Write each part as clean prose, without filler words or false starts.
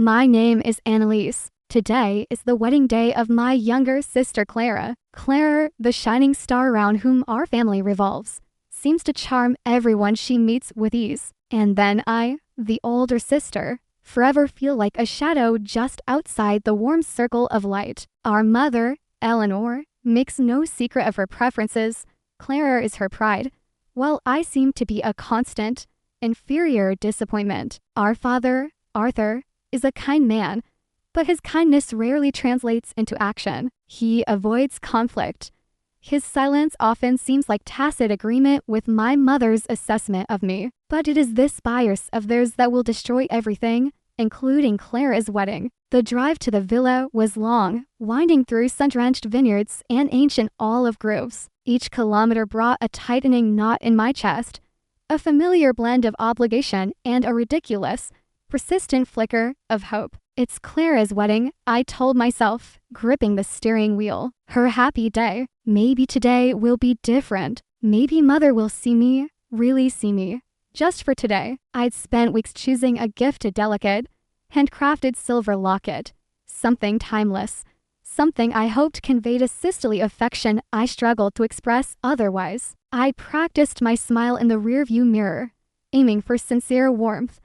My name is Annalise. Today is the wedding day of my younger sister Clara. Clara, the shining star around whom our family revolves, seems to charm everyone she meets with ease. And then I, the older sister, forever feel like a shadow just outside the warm circle of light. Our mother, Eleanor, makes no secret of her preferences. Clara is her pride, while I seem to be a constant, inferior disappointment. Our father, Arthur, is a kind man, but his kindness rarely translates into action. He avoids conflict. His silence often seems like tacit agreement with my mother's assessment of me. But it is this bias of theirs that will destroy everything, including Clara's wedding. The drive to the villa was long, winding through sun-drenched vineyards and ancient olive groves. Each kilometer brought a tightening knot in my chest, a familiar blend of obligation and a ridiculous, persistent flicker of hope. It's Clara's wedding, I told myself, gripping the steering wheel. Her happy day. Maybe today will be different. Maybe mother will see me, really see me. Just for today, I'd spent weeks choosing a gifted, delicate, handcrafted silver locket. Something timeless. Something I hoped conveyed a sisterly affection I struggled to express otherwise. I practiced my smile in the rearview mirror, aiming for sincere warmth,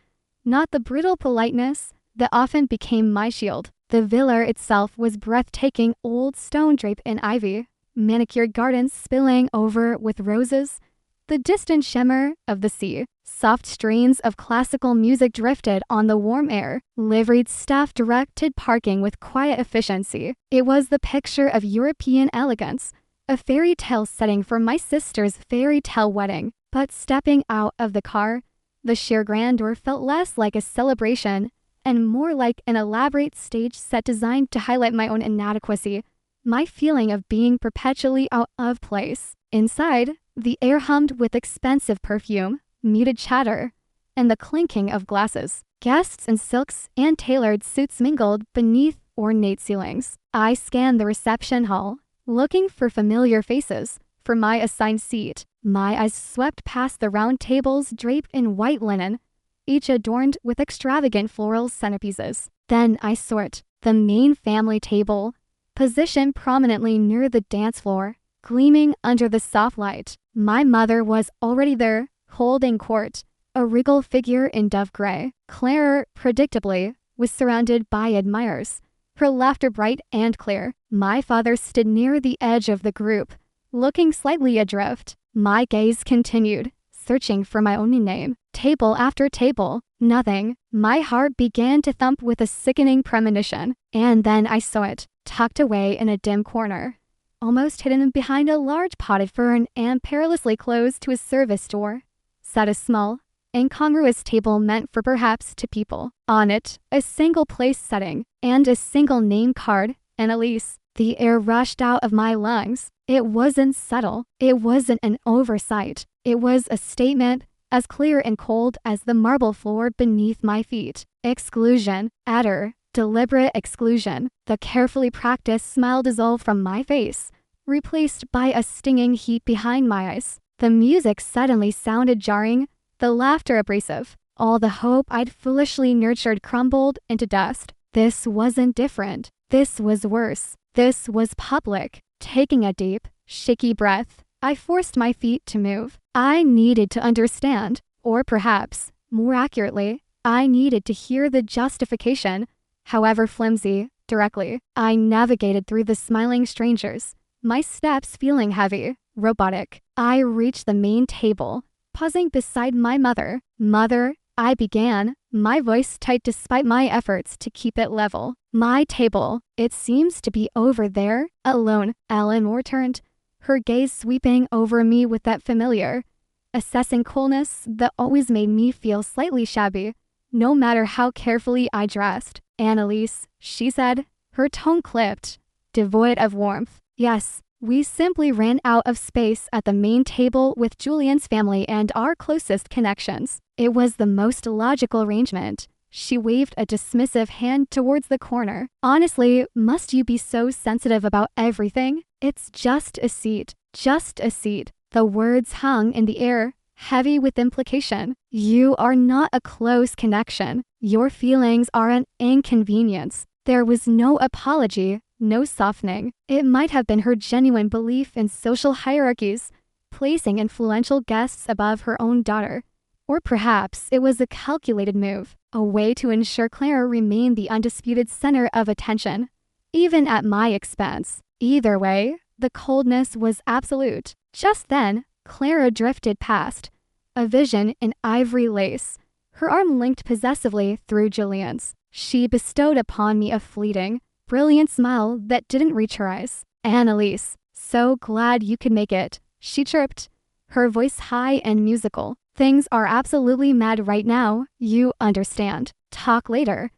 not the brittle politeness that often became my shield. The villa itself was breathtaking, old stone draped in ivy, manicured gardens spilling over with roses, the distant shimmer of the sea. Soft strains of classical music drifted on the warm air. Liveried staff directed parking with quiet efficiency. It was the picture of European elegance, a fairy tale setting for my sister's fairy tale wedding. But stepping out of the car, the sheer grandeur felt less like a celebration and more like an elaborate stage set designed to highlight my own inadequacy, my feeling of being perpetually out of place. Inside, the air hummed with expensive perfume, muted chatter, and the clinking of glasses. Guests in silks and tailored suits mingled beneath ornate ceilings. I scanned the reception hall, looking for familiar faces for my assigned seat. My eyes swept past the round tables draped in white linen, each adorned with extravagant floral centerpieces. Then I sort the main family table, positioned prominently near the dance floor, gleaming under the soft light. My mother was already there, holding court, a regal figure in dove gray. Clara, predictably, was surrounded by admirers, her laughter bright and clear. My father stood near the edge of the group, looking slightly adrift. My gaze continued, searching for my own name. Table after table, nothing. My heart began to thump with a sickening premonition. And then I saw it, tucked away in a dim corner, almost hidden behind a large potted fern and perilously close to a service door, sat a small, incongruous table meant for perhaps 2 people. On it, a single place setting, and a single name card, Annalise. The air rushed out of my lungs. It wasn't subtle. It wasn't an oversight. It was a statement, as clear and cold as the marble floor beneath my feet. Exclusion. Utter, deliberate exclusion. The carefully practiced smile dissolved from my face, replaced by a stinging heat behind my eyes. The music suddenly sounded jarring, the laughter abrasive. All the hope I'd foolishly nurtured crumbled into dust. This wasn't different. This was worse. This was public. Taking a deep, shaky breath, I forced my feet to move. I needed to understand, or perhaps, more accurately, I needed to hear the justification, however flimsy, directly. I navigated through the smiling strangers, my steps feeling heavy, robotic. I reached the main table, pausing beside my mother. Mother, I began, my voice tight despite my efforts to keep it level. My table, it seems to be over there, alone. Eleanor turned, her gaze sweeping over me with that familiar, assessing coolness that always made me feel slightly shabby, no matter how carefully I dressed. Annalise, she said, her tone clipped, devoid of warmth. Yes, we simply ran out of space at the main table with Julian's family and our closest connections. It was the most logical arrangement. She waved a dismissive hand towards the corner. Honestly, must you be so sensitive about everything? It's just a seat. Just a seat. The words hung in the air, heavy with implication. You are not a close connection. Your feelings are an inconvenience. There was no apology, no softening. It might have been her genuine belief in social hierarchies, placing influential guests above her own daughter. Or perhaps it was a calculated move, a way to ensure Clara remained the undisputed center of attention, even at my expense. Either way, the coldness was absolute. Just then, Clara drifted past, a vision in ivory lace, her arm linked possessively through Julian's. She bestowed upon me a fleeting, brilliant smile that didn't reach her eyes. "Annalise, so glad you could make it," she chirped, her voice high and musical. "Things are absolutely mad right now, you understand. Talk later."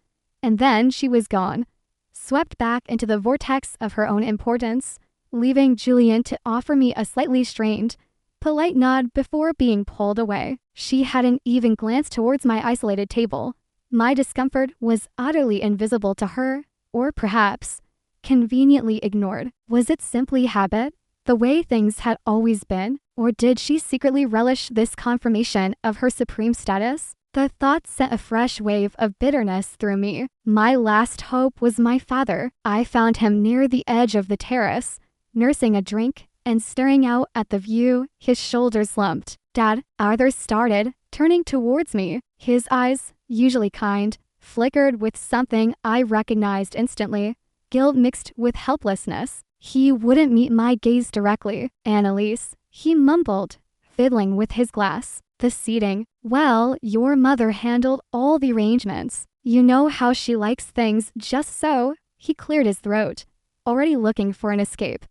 And then she was gone, swept back into the vortex of her own importance, leaving Julian to offer me a slightly strained, polite nod before being pulled away. She hadn't even glanced towards my isolated table. My discomfort was utterly invisible to her, or perhaps conveniently ignored. Was it simply habit, the way things had always been, or did she secretly relish this confirmation of her supreme status? The thought sent a fresh wave of bitterness through me. My last hope was my father. I found him near the edge of the terrace, nursing a drink and staring out at the view, his shoulders slumped. "Dad," Arthur started, turning towards me. His eyes, usually kind, flickered with something I recognized instantly, guilt mixed with helplessness. He wouldn't meet my gaze directly. "Annalise," he mumbled, fiddling with his glass. "The seating. Well, your mother handled all the arrangements. You know how she likes things just so." He cleared his throat, already looking for an escape.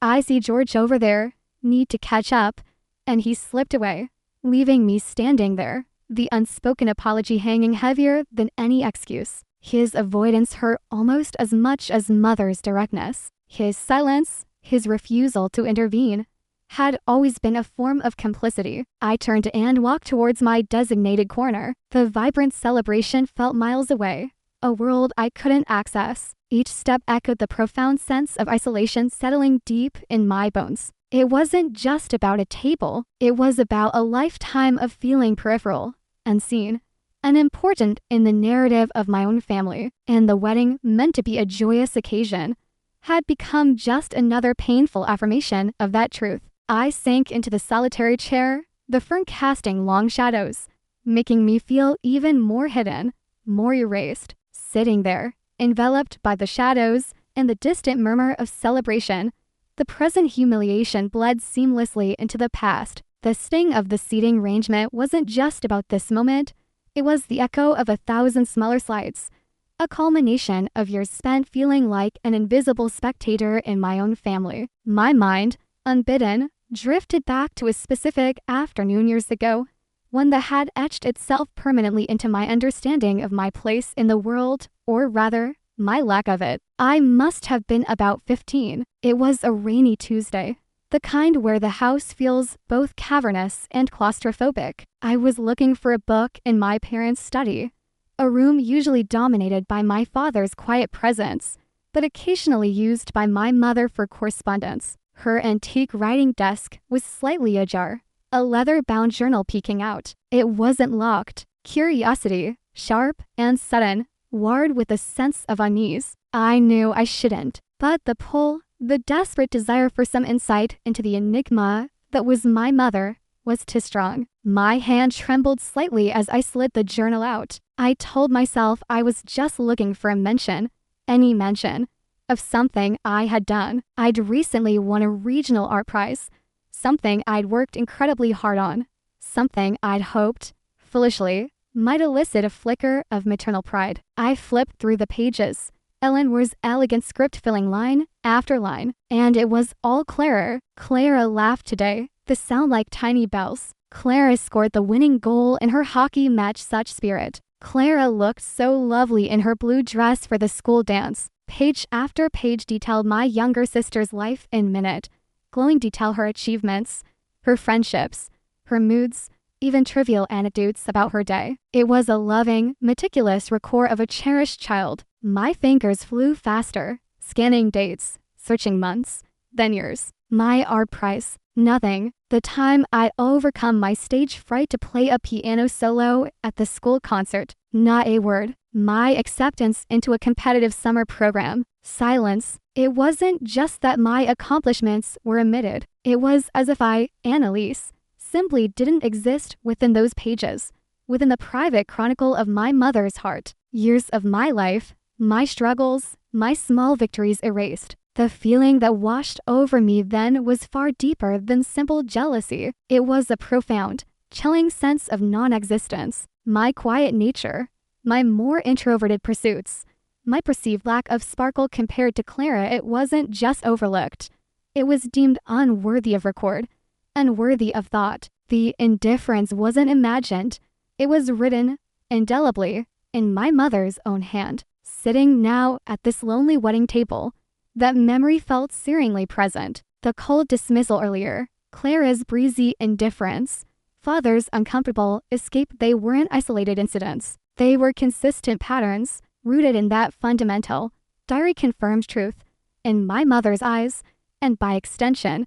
I see George over there. Need to catch up." And he slipped away, leaving me standing there, the unspoken apology hanging heavier than any excuse. His avoidance hurt almost as much as Mother's directness. His silence, his refusal to intervene, had always been a form of complicity. I turned and walked towards my designated corner. The vibrant celebration felt miles away, a world I couldn't access. Each step echoed the profound sense of isolation settling deep in my bones. It wasn't just about a table. It was about a lifetime of feeling peripheral, unseen, unimportant in the narrative of my own family. And the wedding, meant to be a joyous occasion, had become just another painful affirmation of that truth. I sank into the solitary chair, the fern casting long shadows, making me feel even more hidden, more erased. Sitting there, enveloped by the shadows and the distant murmur of celebration, the present humiliation bled seamlessly into the past. The sting of the seating arrangement wasn't just about this moment. It was the echo of 1,000 smaller slides, a culmination of years spent feeling like an invisible spectator in my own family. My mind, unbidden, drifted back to a specific afternoon years ago, one that had etched itself permanently into my understanding of my place in the world, or rather, my lack of it. I must have been about 15. It was a rainy Tuesday, the kind where the house feels both cavernous and claustrophobic. I was looking for a book in my parents' study, a room usually dominated by my father's quiet presence, but occasionally used by my mother for correspondence. Her antique writing desk was slightly ajar, a leather-bound journal peeking out. It wasn't locked. Curiosity, sharp and sudden, warred with a sense of unease. I knew I shouldn't, but the pull, the desperate desire for some insight into the enigma that was my mother, was too strong. My hand trembled slightly as I slid the journal out. I told myself I was just looking for a mention, any mention, of something I had done. I'd recently won a regional art prize, something I'd worked incredibly hard on, something I'd hoped, foolishly, might elicit a flicker of maternal pride. I flipped through the pages, Eleanor's elegant script filling line after line, and it was all Clara. Clara laughed today, the sound like tiny bells. Clara scored the winning goal and her hockey matched such spirit. Clara looked so lovely in her blue dress for the school dance. Page after page detailed my younger sister's life in minute, glowing detail her achievements, her friendships, her moods, even trivial anecdotes about her day. It was a loving, meticulous record of a cherished child. My fingers flew faster, scanning dates, searching months, then years. My art prize, nothing. The time I overcome my stage fright to play a piano solo at the school concert. Not a word. My acceptance into a competitive summer program. Silence. It wasn't just that my accomplishments were omitted. It was as if I, Annalise, simply didn't exist within those pages, within the private chronicle of my mother's heart. Years of my life, my struggles, my small victories erased. The feeling that washed over me then was far deeper than simple jealousy. It was a profound, chilling sense of non-existence. My quiet nature, my more introverted pursuits, my perceived lack of sparkle compared to Clara, it wasn't just overlooked. It was deemed unworthy of record, unworthy of thought. The indifference wasn't imagined. It was written, indelibly, in my mother's own hand. Sitting now at this lonely wedding table, that memory felt searingly present. The cold dismissal earlier, Clara's breezy indifference, father's uncomfortable escape, they weren't isolated incidents. They were consistent patterns, rooted in that fundamental, diary-confirmed truth. In my mother's eyes, and by extension,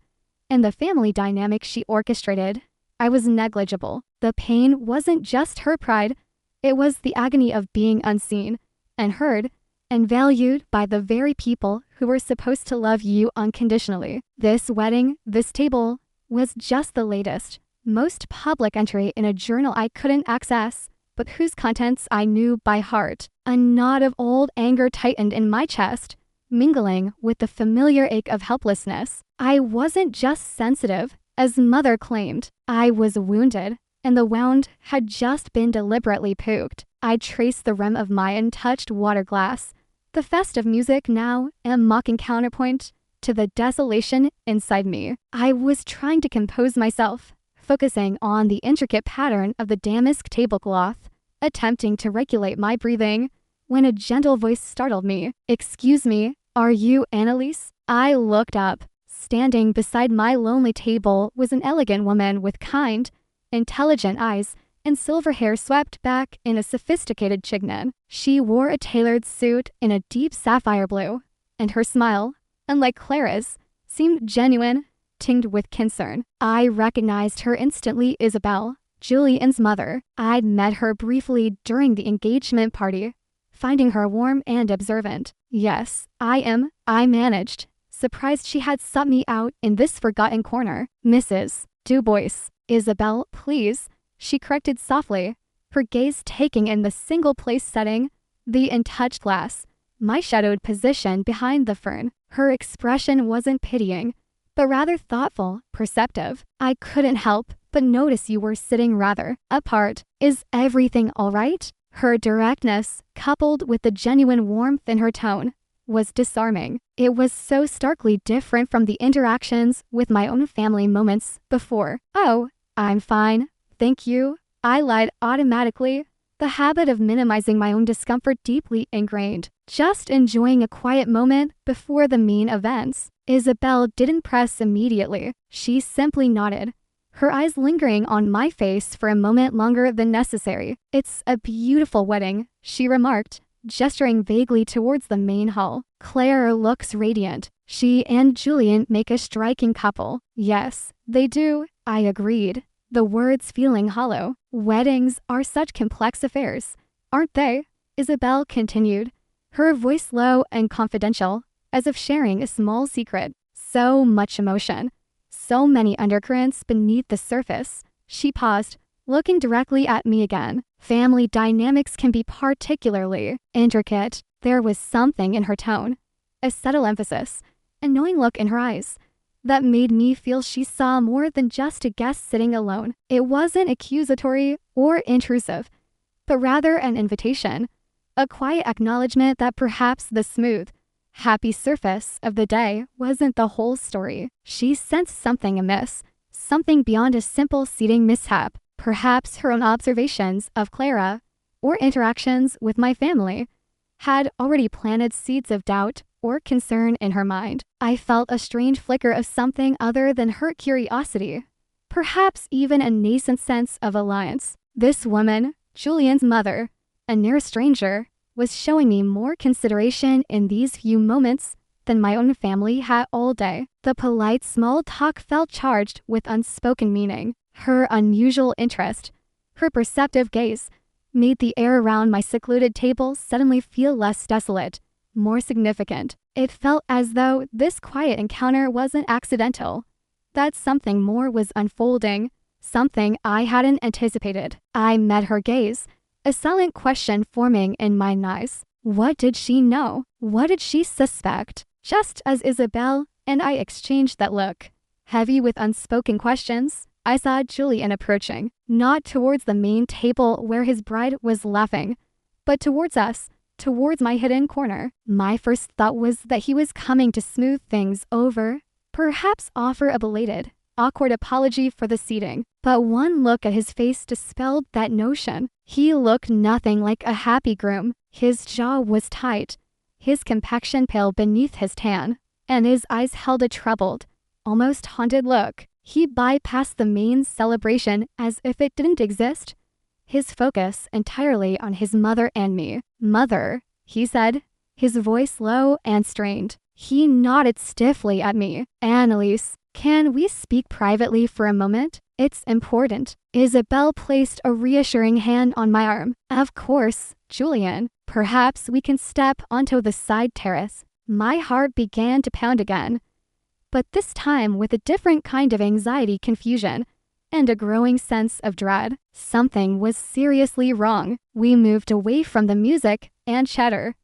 in the family dynamic she orchestrated, I was negligible. The pain wasn't just her pride, it was the agony of being unseen, and heard, and valued by the very people who were supposed to love you unconditionally. This wedding, this table, was just the latest, most public entry in a journal I couldn't access, but whose contents I knew by heart. A knot of old anger tightened in my chest, mingling with the familiar ache of helplessness. I wasn't just sensitive, as mother claimed. I was wounded, and the wound had just been deliberately poked. I traced the rim of my untouched water glass, the festive music now a mocking counterpoint to the desolation inside me. I was trying to compose myself, focusing on the intricate pattern of the damask tablecloth, attempting to regulate my breathing, when a gentle voice startled me. "Excuse me, are you Annalise?" I looked up. Standing beside my lonely table was an elegant woman with kind, intelligent eyes and silver hair swept back in a sophisticated chignon. She wore a tailored suit in a deep sapphire blue, and her smile, unlike Clara's, seemed genuine, tinged with concern. I recognized her instantly. Isabel, Julian's mother. I'd met her briefly during the engagement party, finding her warm and observant. "Yes, I managed." Surprised she had sought me out in this forgotten corner. "Mrs. Dubois." "Isabel, please," she corrected softly, her gaze taking in the single-place setting, the untouched glass, my shadowed position behind the fern. Her expression wasn't pitying, but rather thoughtful, perceptive. "I couldn't help but notice you were sitting rather apart. Is everything all right?" Her directness, coupled with the genuine warmth in her tone, was disarming. It was so starkly different from the interactions with my own family moments before. "Oh, I'm fine, thank you," I lied automatically, the habit of minimizing my own discomfort deeply ingrained. Just enjoying a quiet moment before the main events. Isabel didn't press immediately. She simply nodded, her eyes lingering on my face for a moment longer than necessary. "It's a beautiful wedding," she remarked, gesturing vaguely towards the main hall. "Claire looks radiant. She and Julian make a striking couple." "Yes, they do," I agreed, the words feeling hollow. "Weddings are such complex affairs, aren't they?" Isabel continued, her voice low and confidential, as if sharing a small secret. "So much emotion, so many undercurrents beneath the surface." She paused, looking directly at me again. "Family dynamics can be particularly intricate." There was something in her tone, a subtle emphasis, a knowing look in her eyes, that made me feel she saw more than just a guest sitting alone. It wasn't accusatory or intrusive, but rather an invitation, a quiet acknowledgement that perhaps the smooth, happy surface of the day wasn't the whole story. She sensed something amiss, something beyond a simple seating mishap. Perhaps her own observations of Clara, or interactions with my family, had already planted seeds of doubt or concern in her mind. I felt a strange flicker of something other than her curiosity, perhaps even a nascent sense of alliance. This woman, Julian's mother, a near stranger, was showing me more consideration in these few moments than my own family had all day. The polite small talk felt charged with unspoken meaning. Her unusual interest, her perceptive gaze, made the air around my secluded table suddenly feel less desolate, more significant. It felt as though this quiet encounter wasn't accidental, that something more was unfolding, something I hadn't anticipated. I met her gaze, a silent question forming in my eyes. What did she know? What did she suspect? Just as Isabel and I exchanged that look, heavy with unspoken questions, I saw Julian approaching, not towards the main table where his bride was laughing, but towards us, towards my hidden corner. My first thought was that he was coming to smooth things over, perhaps offer a belated, awkward apology for the seating. But one look at his face dispelled that notion. He looked nothing like a happy groom. His jaw was tight, his complexion pale beneath his tan, and his eyes held a troubled, almost haunted look. He bypassed the main celebration as if it didn't exist, his focus entirely on his mother and me. "Mother," he said, his voice low and strained. He nodded stiffly at me. "Annalise, can we speak privately for a moment? It's important." Isabel placed a reassuring hand on my arm. "Of course, Julian. Perhaps we can step onto the side terrace." My heart began to pound again, but this time with a different kind of anxiety, confusion, and a growing sense of dread. Something was seriously wrong. We moved away from the music and chatter,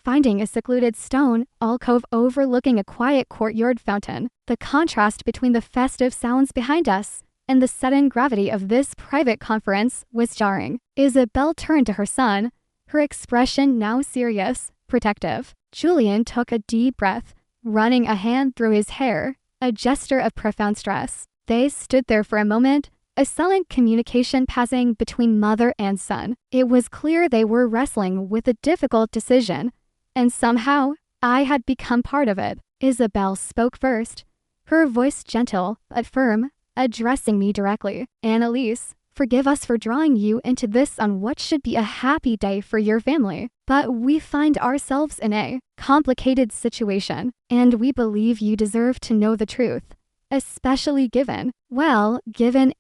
finding a secluded stone alcove overlooking a quiet courtyard fountain. The contrast between the festive sounds behind us and the sudden gravity of this private conference was jarring. Isabel turned to her son, her expression now serious, protective. Julian took a deep breath, running a hand through his hair, a gesture of profound stress. They stood there for a moment, a silent communication passing between mother and son. It was clear they were wrestling with a difficult decision, and somehow I had become part of it. Isabel spoke first, her voice gentle but firm, addressing me directly. "Annalise, forgive us for drawing you into this on what should be a happy day for your family, but we find ourselves in a complicated situation, and we believe you deserve to know the truth, especially given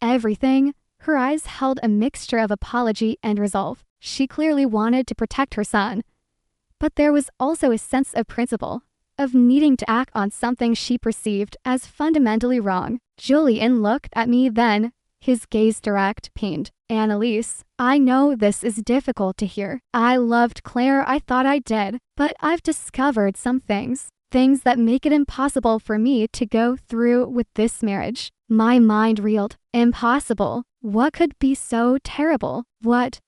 everything." Her eyes held a mixture of apology and resolve. She clearly wanted to protect her son, but there was also a sense of principle, of needing to act on something she perceived as fundamentally wrong. Julian looked at me then, his gaze direct, pained. "Annalise, I know this is difficult to hear. I loved Claire, I thought I did, but I've discovered some things that make it impossible for me to go through with this marriage." My mind reeled. Impossible? What could be so terrible? What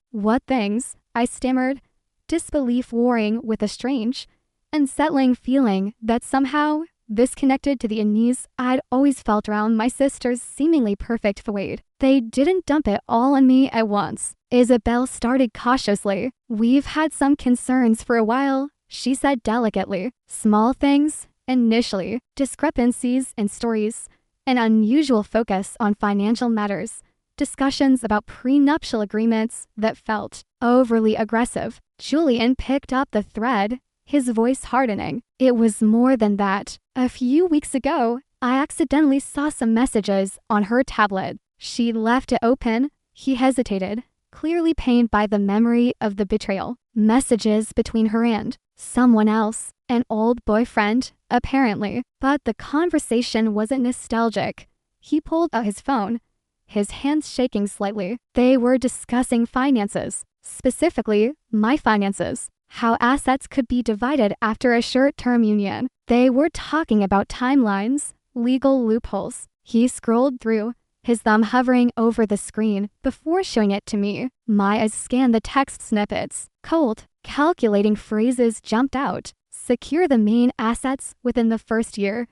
things? I stammered, disbelief warring with a strange, unsettling feeling that somehow this connected to the unease I'd always felt around my sister's seemingly perfect fate. They didn't dump it all on me at once. Isabel started cautiously. "We've had some concerns for a while," she said delicately. "Small things, initially, discrepancies in stories, an unusual focus on financial matters, discussions about prenuptial agreements that felt overly aggressive." Julian picked up the thread, his voice hardening. "It was more than that. A few weeks ago, I accidentally saw some messages on her tablet. She left it open." He hesitated, clearly pained by the memory of the betrayal. Messages between her and someone else, an old boyfriend, apparently. But the conversation wasn't nostalgic. He pulled out his phone, his hands shaking slightly. They were discussing finances, specifically my finances, how assets could be divided after a short-term union. They were talking about timelines, legal loopholes. He scrolled through, his thumb hovering over the screen before showing it to me. My eyes scanned the text snippets. Cold, calculating phrases jumped out. "Secure the main assets within the first year.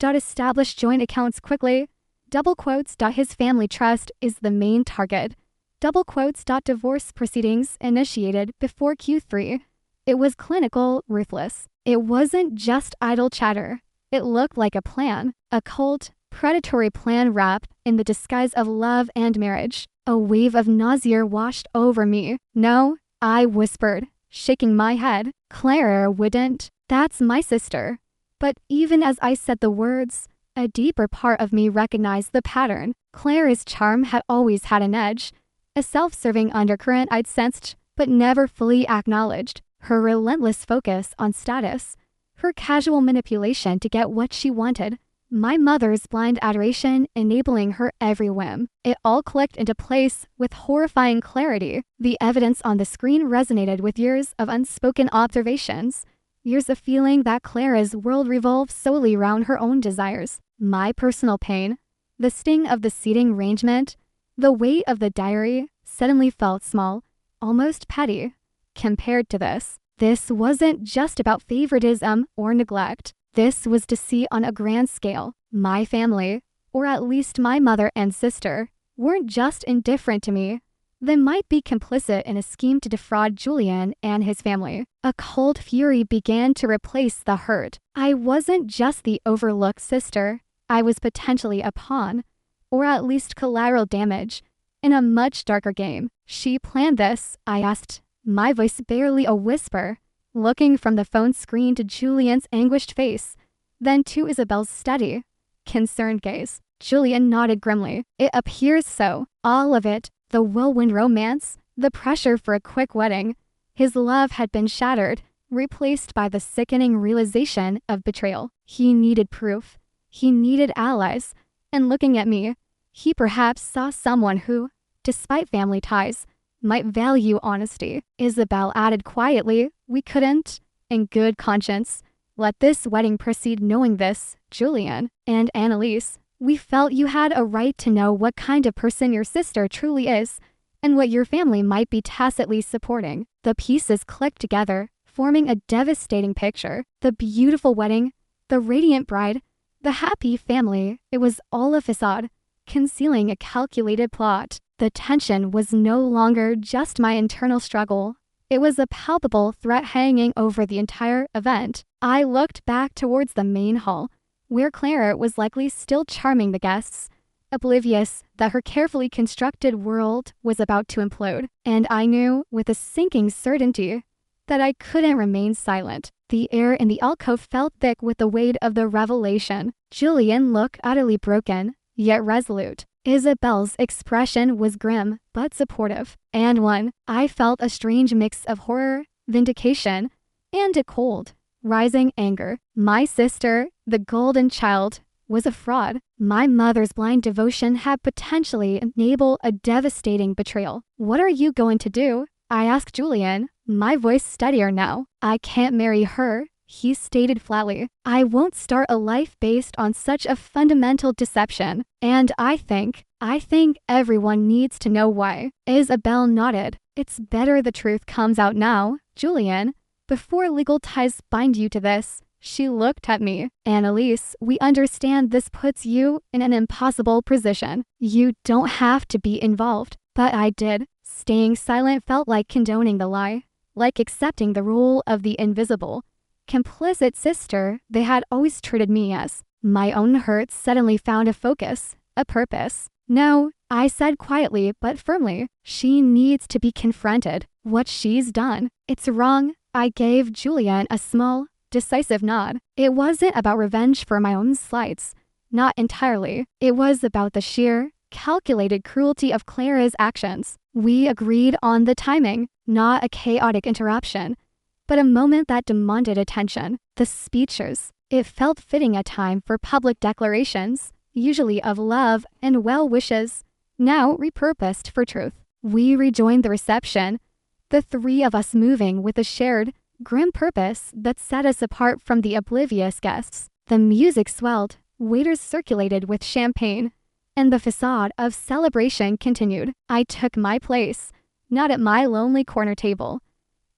Establish joint accounts quickly. Double quotes. His family trust is the main target. Double quotes. Divorce proceedings initiated before Q3. It was clinical, ruthless. It wasn't just idle chatter. It looked like a plan, a cold, predatory plan wrapped in the disguise of love and marriage. A wave of nausea washed over me. "No," I whispered, shaking my head. "Claire wouldn't. That's my sister." But even as I said the words, a deeper part of me recognized the pattern. Clara's charm had always had an edge, a self-serving undercurrent I'd sensed but never fully acknowledged. Her relentless focus on status, her casual manipulation to get what she wanted, my mother's blind adoration enabling her every whim. It all clicked into place with horrifying clarity. The evidence on the screen resonated with years of unspoken observations, years of feeling that Clara's world revolved solely around her own desires. My personal pain, the sting of the seating arrangement, the weight of the diary suddenly felt small, almost petty, compared to this. This wasn't just about favoritism or neglect. This was to see on a grand scale. My family, or at least my mother and sister, weren't just indifferent to me. They might be complicit in a scheme to defraud Julian and his family. A cold fury began to replace the hurt. I wasn't just the overlooked sister. I was potentially a pawn, or at least collateral damage, in a much darker game. She planned this, I asked, my voice barely a whisper, looking from the phone screen to Julian's anguished face, then to Isabel's steady, concerned gaze. Julian nodded grimly. It appears so. All of it, the whirlwind romance, the pressure for a quick wedding. His love had been shattered, replaced by the sickening realization of betrayal. He needed proof. He needed allies. And looking at me, he perhaps saw someone who, despite family ties, might value honesty. Isabel added quietly, we couldn't, in good conscience, let this wedding proceed knowing this, Julian and Annalise. We felt you had a right to know what kind of person your sister truly is and what your family might be tacitly supporting. The pieces clicked together, forming a devastating picture. The beautiful wedding, the radiant bride, the happy family. It was all a facade, concealing a calculated plot. The tension was no longer just my internal struggle. It was a palpable threat hanging over the entire event. I looked back towards the main hall, where Clara was likely still charming the guests, oblivious that her carefully constructed world was about to implode. And I knew, with a sinking certainty, that I couldn't remain silent. The air in the alcove felt thick with the weight of the revelation. Julian looked utterly broken, yet resolute. Isabel's expression was grim, but supportive. And one, I felt a strange mix of horror, vindication, and a cold, rising anger. My sister, the golden child, was a fraud. My mother's blind devotion had potentially enabled a devastating betrayal. What are you going to do? I asked Julian, my voice steadier now. I can't marry her, he stated flatly. I won't start a life based on such a fundamental deception. And I think everyone needs to know why. Isabel nodded. It's better the truth comes out now, Julian, before legal ties bind you to this. She looked at me. Annalise, we understand this puts you in an impossible position. You don't have to be involved. But I did. Staying silent felt like condoning the lie, like accepting the role of the invisible, complicit sister they had always treated me as. My own hurt suddenly found a focus, a purpose. No, I said quietly but firmly, she needs to be confronted. What she's done, it's wrong. I gave Julian a small, decisive nod. It wasn't about revenge for my own slights. Not entirely. It was about the sheer, calculated cruelty of Clara's actions. We agreed on the timing, not a chaotic interruption, but a moment that demanded attention. The speeches. It felt fitting a time for public declarations, usually of love and well wishes, now repurposed for truth. We rejoined the reception, the three of us moving with a shared, grim purpose that set us apart from the oblivious guests. The music swelled, waiters circulated with champagne, and the facade of celebration continued. I took my place, not at my lonely corner table,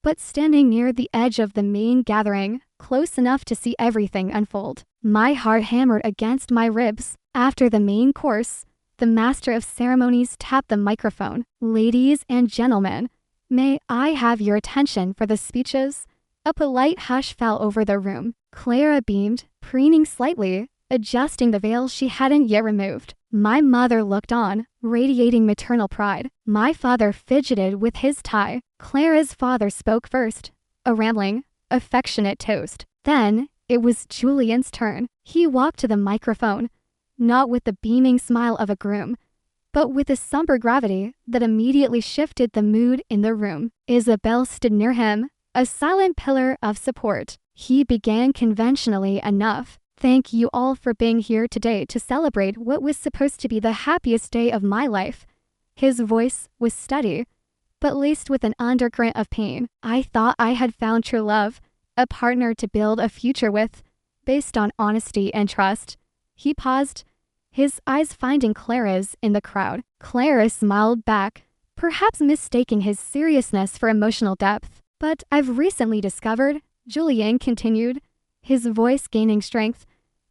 but standing near the edge of the main gathering, close enough to see everything unfold. My heart hammered against my ribs. After the main course, the master of ceremonies tapped the microphone. Ladies and gentlemen, may I have your attention for the speeches? A polite hush fell over the room. Clara beamed, preening slightly, adjusting the veil she hadn't yet removed. My mother looked on, radiating maternal pride. My father fidgeted with his tie. Clara's father spoke first, a rambling, affectionate toast. Then, It was Julian's turn. He walked to the microphone, not with the beaming smile of a groom, but with a somber gravity that immediately shifted the mood in the room. Isabel stood near him, a silent pillar of support. He began conventionally enough. Thank you all for being here today to celebrate what was supposed to be the happiest day of my life. His voice was steady, but laced with an undercurrent of pain. I thought I had found true love, a partner to build a future with, based on honesty and trust. He paused, his eyes finding Clara's in the crowd. Clara smiled back, perhaps mistaking his seriousness for emotional depth. But I've recently discovered, Julian continued, his voice gaining strength,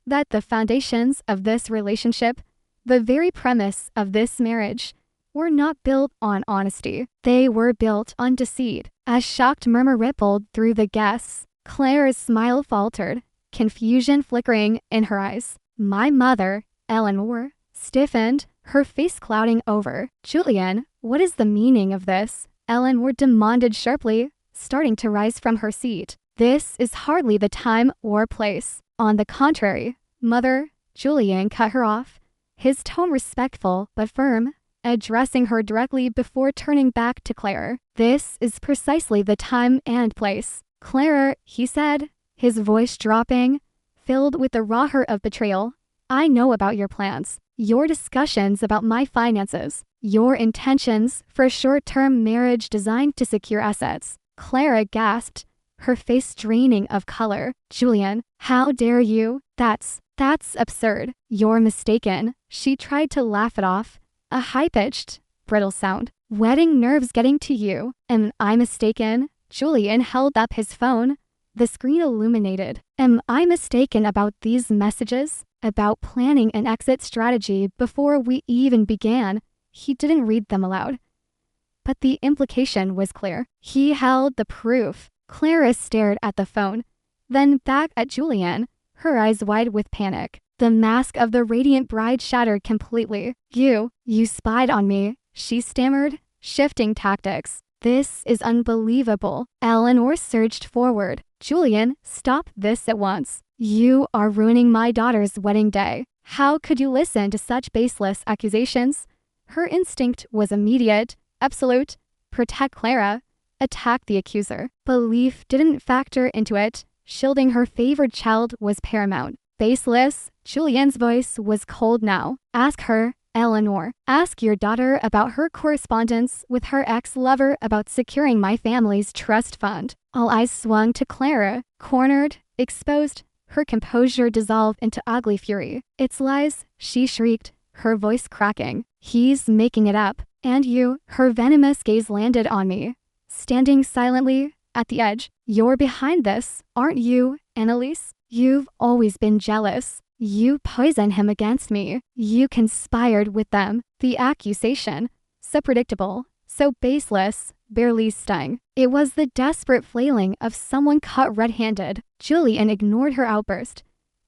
that the foundations of this relationship, the very premise of this marriage, were not built on honesty. They were built on deceit. A shocked murmur rippled through the guests. Clara's smile faltered, confusion flickering in her eyes. My mother, Eleanor, stiffened, her face clouding over. Julian, what is the meaning of this? Eleanor demanded sharply, starting to rise from her seat. This is hardly the time or place. On the contrary, Mother, Julian cut her off, his tone respectful but firm, addressing her directly before turning back to Clara. This is precisely the time and place. Clara, he said, his voice dropping, filled with the raw hurt of betrayal. I know about your plans, your discussions about my finances, your intentions for a short-term marriage designed to secure assets. Clara gasped, her face draining of color. Julian, how dare you? That's absurd. You're mistaken. She tried to laugh it off, a high-pitched, brittle sound. Wedding nerves getting to you. Am I mistaken? Julian held up his phone. The screen illuminated. Am I mistaken about these messages? About planning an exit strategy before we even began? He didn't read them aloud, but the implication was clear. He held the proof. Clara stared at the phone, then back at Julian, her eyes wide with panic. The mask of the radiant bride shattered completely. You spied on me, she stammered, shifting tactics. This is unbelievable. Eleanor surged forward. Julian, stop this at once. You are ruining my daughter's wedding day. How could you listen to such baseless accusations? Her instinct was immediate, absolute. Protect Clara. Attack the accuser. Belief didn't factor into it. Shielding her favored child was paramount. Baseless, Julian's voice was cold now. Ask her, Eleanor. Ask your daughter about her correspondence with her ex-lover about securing my family's trust fund. All eyes swung to Clara, cornered, exposed. Her composure dissolved into ugly fury. It's lies, she shrieked, her voice cracking. He's making it up. And you, her venomous gaze landed on me. Standing silently at the edge. You're behind this, aren't you, Annalise? You've always been jealous. You poisoned him against me. You conspired with them. The accusation, so predictable, so baseless, barely stung. It was the desperate flailing of someone caught red-handed. Julian ignored her outburst,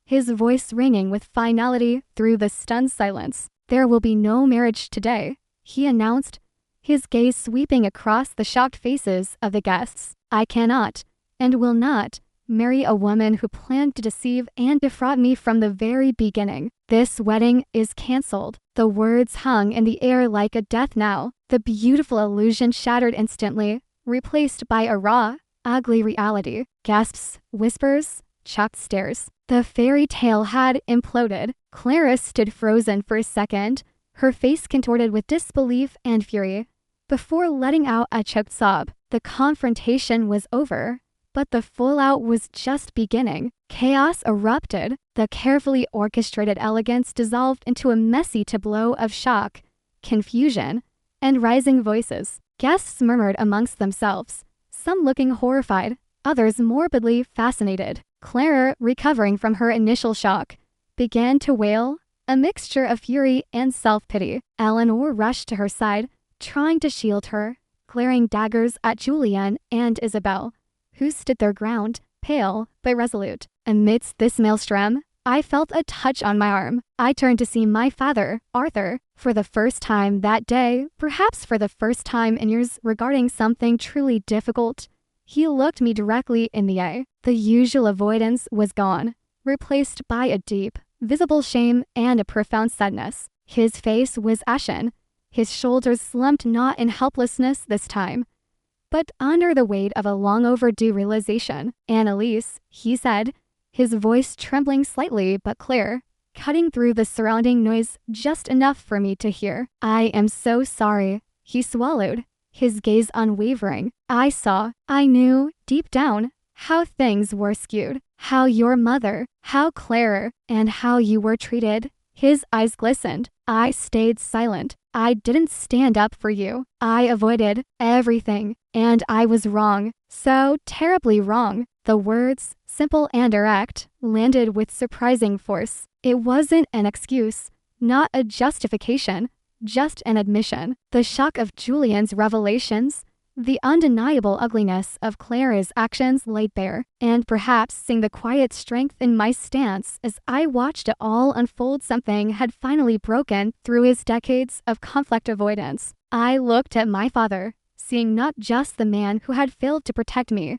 his voice ringing with finality through the stunned silence. There will be no marriage today, he announced, his gaze sweeping across the shocked faces of the guests. I cannot, and will not, marry a woman who planned to deceive and defraud me from the very beginning. This wedding is cancelled. The words hung in the air like a death knell. The beautiful illusion shattered instantly, replaced by a raw, ugly reality. Gasps, whispers, shocked stares. The fairy tale had imploded. Clara stood frozen for a second, her face contorted with disbelief and fury, before letting out a choked sob. The confrontation was over, but the fallout was just beginning. Chaos erupted. The carefully orchestrated elegance dissolved into a messy tableau of shock, confusion, and rising voices. Guests murmured amongst themselves, some looking horrified, others morbidly fascinated. Clara, recovering from her initial shock, began to wail, a mixture of fury and self-pity. Eleanor rushed to her side, trying to shield her, glaring daggers at Julian and Isabel, who stood their ground, pale but resolute. Amidst this maelstrom, I felt a touch on my arm. I turned to see my father, Arthur, for the first time that day, perhaps for the first time in years, regarding something truly difficult. He looked me directly in the eye. The usual avoidance was gone, replaced by a deep, visible shame and a profound sadness. His face was ashen. His shoulders slumped not in helplessness this time, but under the weight of a long overdue realization. Annalise, he said, his voice trembling slightly but clear, cutting through the surrounding noise just enough for me to hear. I am so sorry. He swallowed, his gaze unwavering. I knew, deep down, how things were skewed, how your mother, how Clara, and how you were treated. His eyes glistened. I stayed silent. I didn't stand up for you. I avoided everything, and I was wrong. So terribly wrong. The words, simple and direct, landed with surprising force. It wasn't an excuse, not a justification, just an admission. The shock of Julian's revelations, the undeniable ugliness of Clara's actions laid bare, and perhaps seeing the quiet strength in my stance as I watched it all unfold. Something had finally broken through his decades of conflict avoidance. I looked at my father, seeing not just the man who had failed to protect me,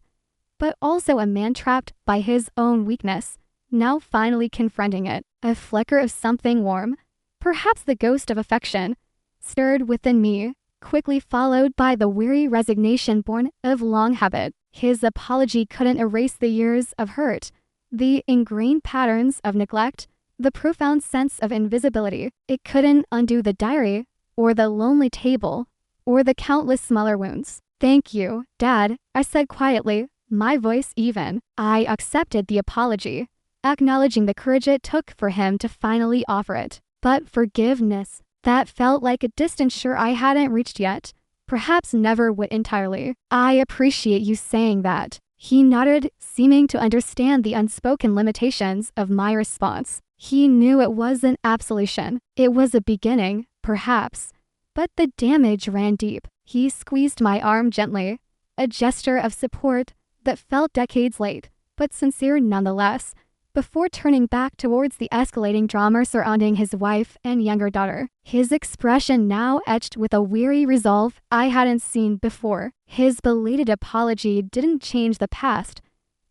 but also a man trapped by his own weakness, now finally confronting it. A flicker of something warm, perhaps the ghost of affection, stirred within me, quickly followed by the weary resignation born of long habit. His apology couldn't erase the years of hurt, the ingrained patterns of neglect, the profound sense of invisibility. It couldn't undo the diary, or the lonely table, or the countless smaller wounds. Thank you, Dad, I said quietly, my voice even. I accepted the apology, acknowledging the courage it took for him to finally offer it. But forgiveness, that felt like a distance shore I hadn't reached yet, perhaps never would entirely. I appreciate you saying that. He nodded, seeming to understand the unspoken limitations of my response. He knew it wasn't absolution. It was a beginning, perhaps, but the damage ran deep. He squeezed my arm gently, a gesture of support that felt decades late, but sincere nonetheless, before turning back towards the escalating drama surrounding his wife and younger daughter. His expression now etched with a weary resolve I hadn't seen before. His belated apology didn't change the past,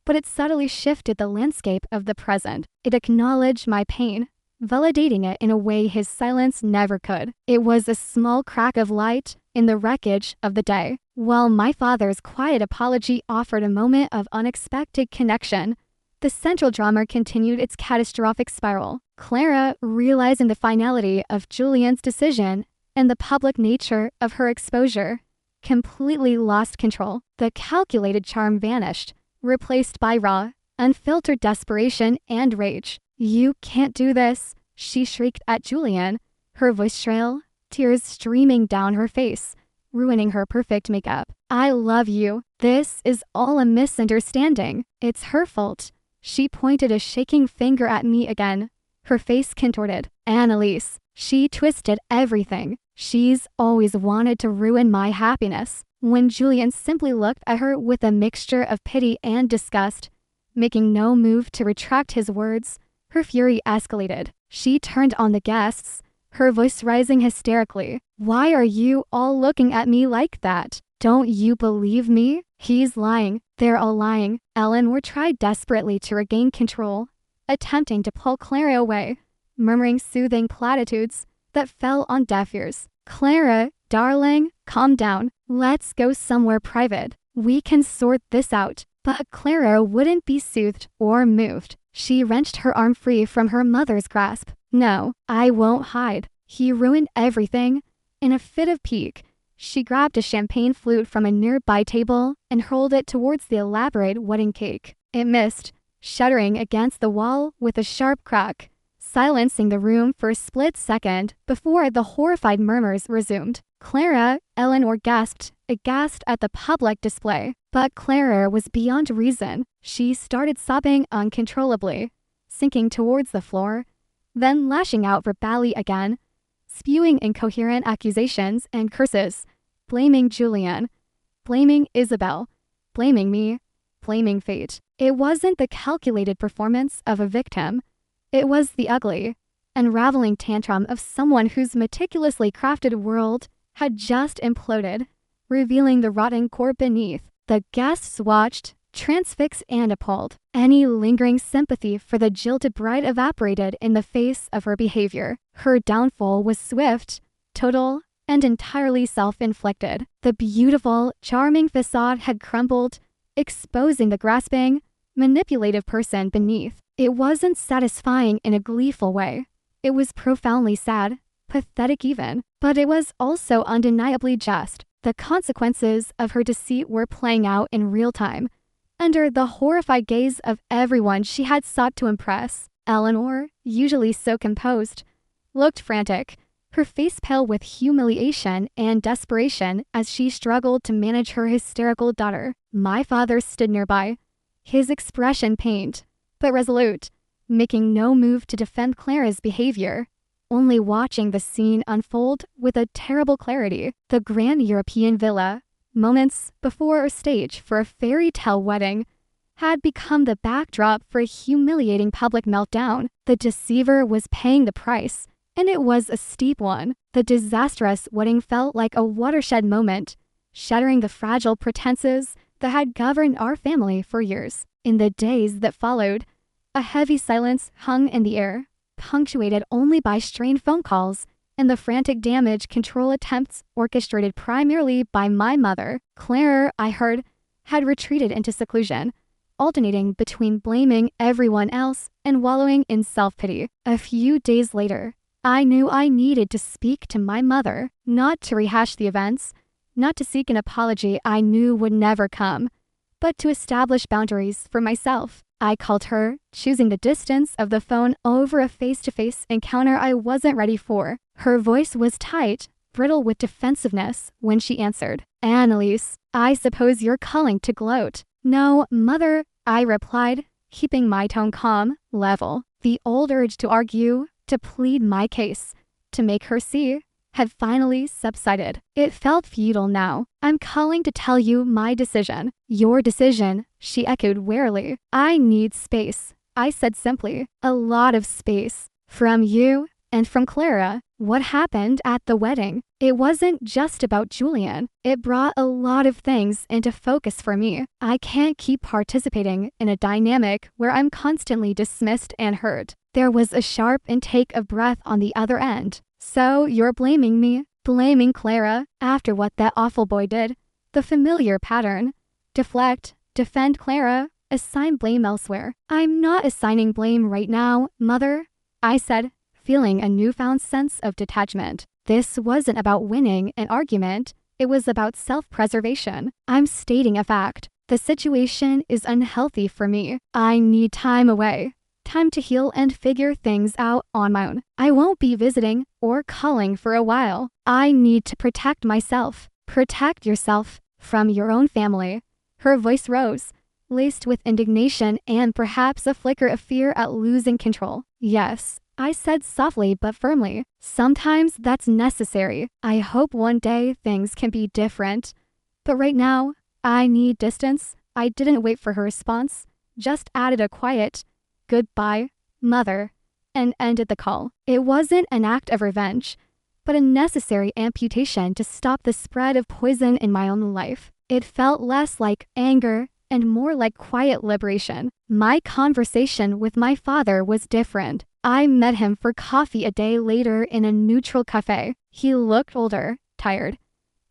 but it subtly shifted the landscape of the present. It acknowledged my pain, validating it in a way his silence never could. It was a small crack of light in the wreckage of the day. While my father's quiet apology offered a moment of unexpected connection, the central drama continued its catastrophic spiral. Clara, realizing the finality of Julian's decision and the public nature of her exposure, completely lost control. The calculated charm vanished, replaced by raw, unfiltered desperation and rage. You can't do this, she shrieked at Julian, her voice shrill, tears streaming down her face, ruining her perfect makeup. I love you. This is all a misunderstanding. It's her fault. She pointed a shaking finger at me again, her face contorted. Annalise, she twisted everything. She's always wanted to ruin my happiness. When Julian simply looked at her with a mixture of pity and disgust, making no move to retract his words, her fury escalated. She turned on the guests, her voice rising hysterically. Why are you all looking at me like that? Don't you believe me? He's lying. They're all lying. Eleanor tried desperately to regain control, attempting to pull Clara away, murmuring soothing platitudes that fell on deaf ears. Clara, darling, calm down. Let's go somewhere private. We can sort this out. But Clara wouldn't be soothed or moved. She wrenched her arm free from her mother's grasp. No, I won't hide. He ruined everything. In a fit of pique, she grabbed a champagne flute from a nearby table and hurled it towards the elaborate wedding cake. It missed, shuddering against the wall with a sharp crack, silencing the room for a split second before the horrified murmurs resumed. Clara, Eleanor gasped, aghast at the public display. But Clara was beyond reason. She started sobbing uncontrollably, sinking towards the floor, then lashing out verbally again, spewing incoherent accusations and curses, blaming Julian, blaming Isabel, blaming me, blaming fate. It wasn't the calculated performance of a victim. It was the ugly, unraveling tantrum of someone whose meticulously crafted world had just imploded, revealing the rotten core beneath. The guests watched, transfixed and appalled. Any lingering sympathy for the jilted bride evaporated in the face of her behavior. Her downfall was swift, total, and entirely self-inflicted. The beautiful, charming facade had crumbled, exposing the grasping, manipulative person beneath. It wasn't satisfying in a gleeful way. It was profoundly sad, pathetic even, but it was also undeniably just. The consequences of her deceit were playing out in real time, under the horrified gaze of everyone she had sought to impress. Eleanor, usually so composed, looked frantic, her face pale with humiliation and desperation as she struggled to manage her hysterical daughter. My father stood nearby, his expression pained, but resolute, making no move to defend Clara's behavior, only watching the scene unfold with a terrible clarity. The grand European villa, moments before a stage for a fairy tale wedding, had become the backdrop for a humiliating public meltdown. The deceiver was paying the price, and it was a steep one. The disastrous wedding felt like a watershed moment, shattering the fragile pretenses that had governed our family for years. In the days that followed, a heavy silence hung in the air, punctuated only by strained phone calls and the frantic damage control attempts orchestrated primarily by my mother. Clara, I heard, had retreated into seclusion, alternating between blaming everyone else and wallowing in self-pity. A few days later, I knew I needed to speak to my mother, not to rehash the events, not to seek an apology I knew would never come, but to establish boundaries for myself. I called her, choosing the distance of the phone over a face-to-face encounter I wasn't ready for. Her voice was tight, brittle with defensiveness when she answered. "Annalise, I suppose you're calling to gloat." "No, Mother," I replied, keeping my tone calm, level. The old urge to argue, to plead my case, to make her see, had finally subsided. It felt futile now. "I'm calling to tell you my decision." "Your decision," she echoed wearily. "I need space," I said simply. "A lot of space. From you and from Clara." What happened at the wedding? It wasn't just about Julian. It brought a lot of things into focus for me. I can't keep participating in a dynamic where I'm constantly dismissed and hurt. There was a sharp intake of breath on the other end. "So you're blaming me, blaming Clara, after what that awful boy did?" The familiar pattern. Deflect, defend Clara, assign blame elsewhere. "I'm not assigning blame right now, Mother," I said, feeling a newfound sense of detachment. This wasn't about winning an argument, it was about self-preservation. "I'm stating a fact. The situation is unhealthy for me. I need time away. Time to heal and figure things out on my own. I won't be visiting or calling for a while. I need to protect myself." "Protect yourself from your own family." Her voice rose, laced with indignation and perhaps a flicker of fear at losing control. "Yes," I said softly but firmly. "Sometimes that's necessary. I hope one day things can be different. But right now, I need distance." I didn't wait for her response, just added a quiet, "Goodbye, Mother," and ended the call. It wasn't an act of revenge, but a necessary amputation to stop the spread of poison in my own life. It felt less like anger and more like quiet liberation. My conversation with my father was different. I met him for coffee a day later in a neutral cafe. He looked older, tired,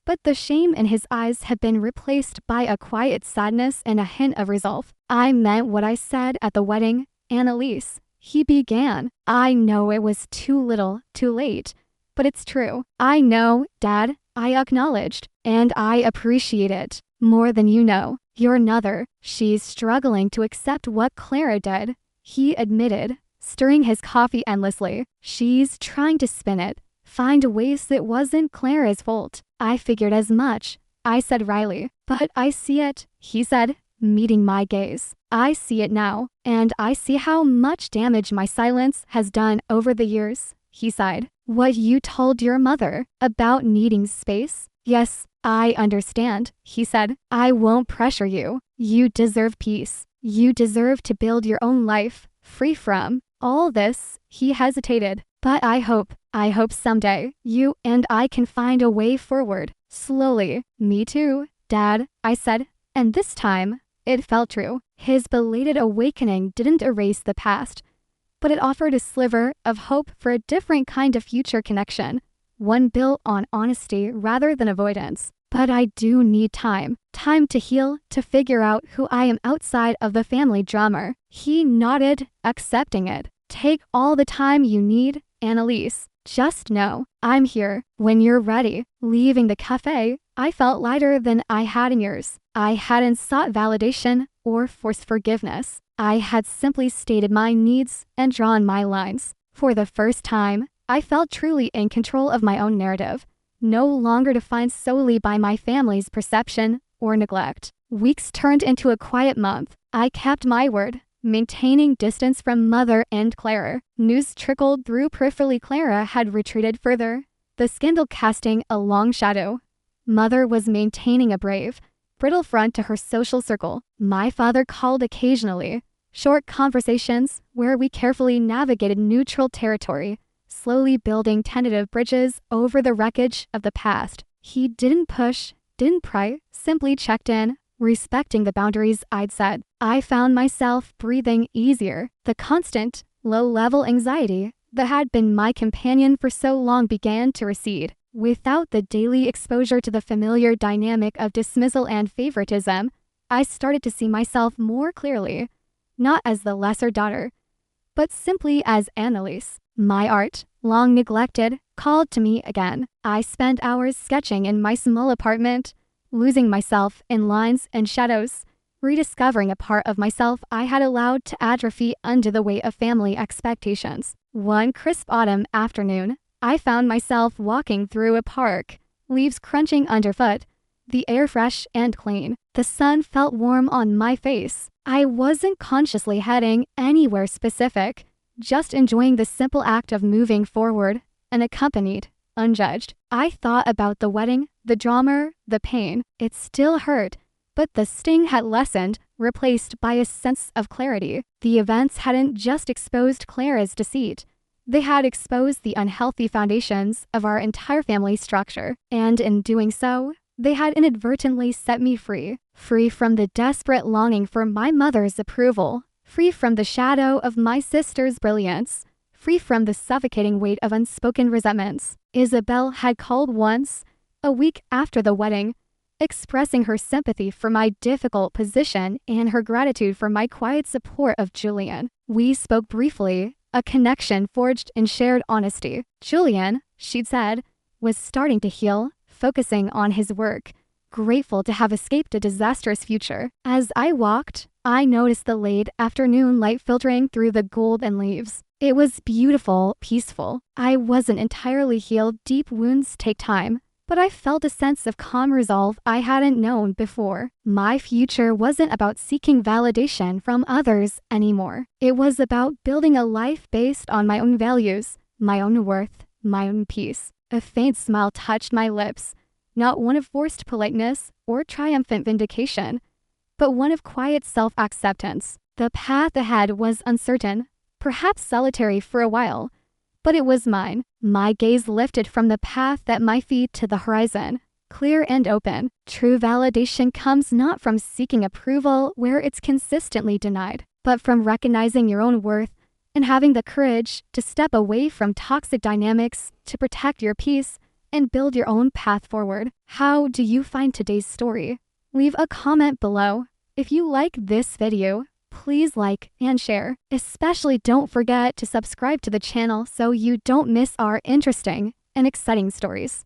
but the shame in his eyes had been replaced by a quiet sadness and a hint of resolve. "I meant what I said at the wedding, Annalise," he began. "I know it was too little, too late, but it's true." "I know, Dad," I acknowledged, "and I appreciate it more than you know. Your mother, she's struggling to accept what Clara did," he admitted, stirring his coffee endlessly. "She's trying to spin it, find ways it wasn't Clara's fault." "I figured as much," I said wryly. "But I see it," he said, meeting my gaze. "I see it now, and I see how much damage my silence has done over the years," he sighed. "What you told your mother about needing space?" "Yes, I understand," he said. "I won't pressure you. You deserve peace. You deserve to build your own life, free from all this." He hesitated. "But I hope someday you and I can find a way forward." Slowly. "Me too, Dad," I said, And this time, it felt true. His belated awakening didn't erase the past, but it offered a sliver of hope for a different kind of future connection, one built on honesty rather than avoidance. But I do need time. Time to heal, to figure out who I am outside of the family drama. He nodded, accepting it. Take all the time you need, Annalise. Just know, I'm here when you're ready. Leaving the cafe, I felt lighter than I had in years. I hadn't sought validation or forced forgiveness. I had simply stated my needs and drawn my lines. For the first time, I felt truly in control of my own narrative, no longer defined solely by my family's perception or neglect. Weeks turned into a quiet month. I kept my word, maintaining distance from Mother and Clara. News trickled through peripherally. Clara had retreated further, the scandal casting a long shadow. Mother was maintaining a brave, brittle front to her social circle. My father called occasionally, short conversations where we carefully navigated neutral territory, slowly building tentative bridges over the wreckage of the past. He didn't push, didn't pry, simply checked in, respecting the boundaries I'd set. I found myself breathing easier. The constant, low-level anxiety that had been my companion for so long began to recede. Without the daily exposure to the familiar dynamic of dismissal and favoritism, I started to see myself more clearly, not as the lesser daughter, but simply as Annalise. My art, long neglected, called to me again. I spent hours sketching in my small apartment, losing myself in lines and shadows, rediscovering a part of myself I had allowed to atrophy under the weight of family expectations. One crisp autumn afternoon, I found myself walking through a park, leaves crunching underfoot, the air fresh and clean. The sun felt warm on my face. I wasn't consciously heading anywhere specific, just enjoying the simple act of moving forward, unaccompanied, unjudged. I thought about the wedding, the drama, the pain. It still hurt, but the sting had lessened, replaced by a sense of clarity. The events hadn't just exposed Clara's deceit. They had exposed the unhealthy foundations of our entire family structure, and in doing so, they had inadvertently set me free. Free from the desperate longing for my mother's approval, free from the shadow of my sister's brilliance, free from the suffocating weight of unspoken resentments. Isabel had called once, a week after the wedding, expressing her sympathy for my difficult position and her gratitude for my quiet support of Julian. We spoke briefly, a connection forged in shared honesty. Julian, she'd said, was starting to heal, focusing on his work, grateful to have escaped a disastrous future. As I walked, I noticed the late afternoon light filtering through the golden leaves. It was beautiful, peaceful. I wasn't entirely healed. Deep wounds take time, but I felt a sense of calm resolve I hadn't known before. My future wasn't about seeking validation from others anymore. It was about building a life based on my own values, my own worth, my own peace. A faint smile touched my lips, not one of forced politeness or triumphant vindication, but one of quiet self-acceptance. The path ahead was uncertain, perhaps solitary for a while, but it was mine. My gaze lifted from the path at my feet to the horizon, clear and open. True validation comes not from seeking approval where it's consistently denied, but from recognizing your own worth and having the courage to step away from toxic dynamics to protect your peace and build your own path forward. How do you find today's story? Leave a comment below. If you like this video, please like and share. Especially don't forget to subscribe to the channel so you don't miss our interesting and exciting stories.